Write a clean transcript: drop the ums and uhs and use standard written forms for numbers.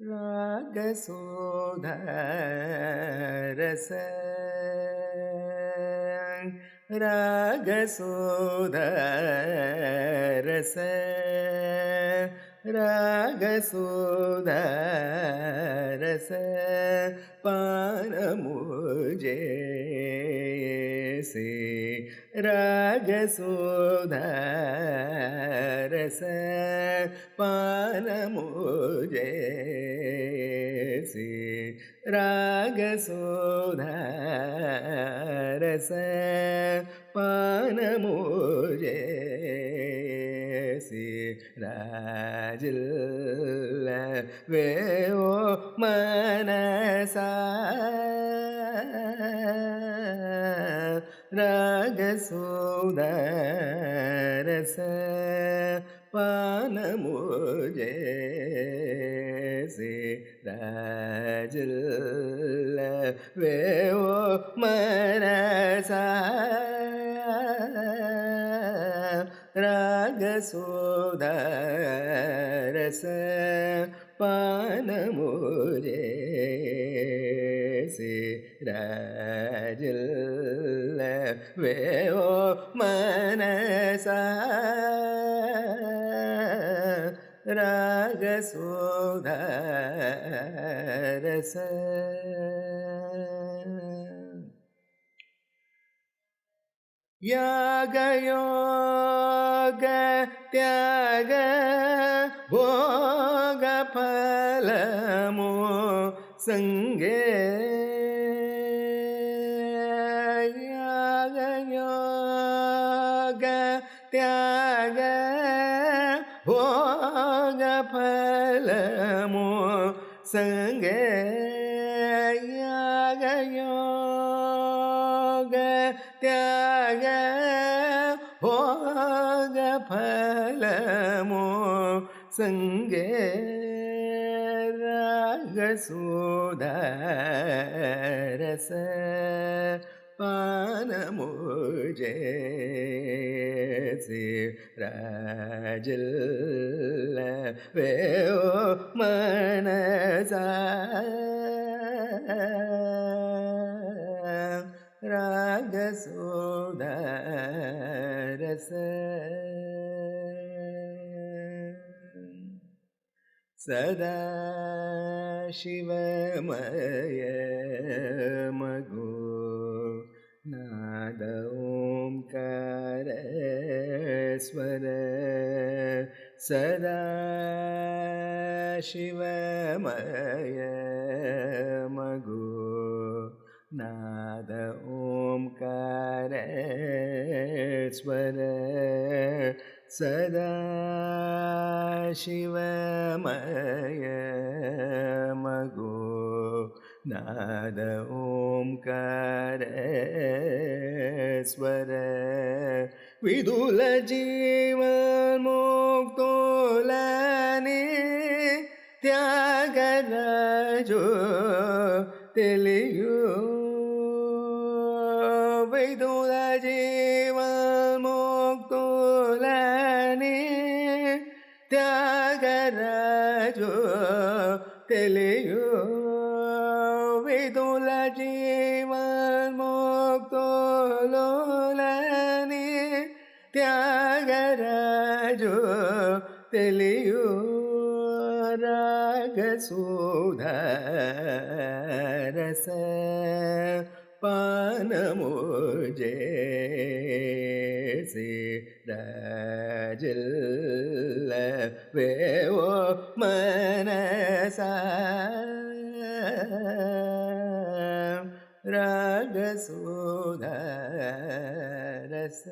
रागसोधारस रागसोधारस रागसोधारस पान मुझे से रागसोधारस पान मुझे से रागसोधारस पान मुझे से राजिल वे ओ मनसा रागसोधारस पान मुझे से राजिल वे ओ मनसा रागसोधारस पान मुझे से राजिल वे ओ मनसा रागसोधारस याग योग त्याग भोग फलमो संगे याग योग त्याग भोग फलमो संगे याग योग त्याग भोग फलमो संगे रागसोधारस पान मुझे से राजिल वे ओ मनसा रागसोधारस सदा शिवमय मगो नाद ओंकार स्वर सदा शिवमय मगो नाद ओंकार स्वर सदा शिवमय मगो नाद ओंकार स्वर विदुल जीवन मुक्तोलने त्यागराजो तेलियो विदुल जीवन मुक्तोलने त्यागराजो तेलियो विदुल जीवन मुक्तोलने त्यागराजो तेलियो रागसोधारस पान मुझे से राजिल वे ओ मनसा रागसोधारस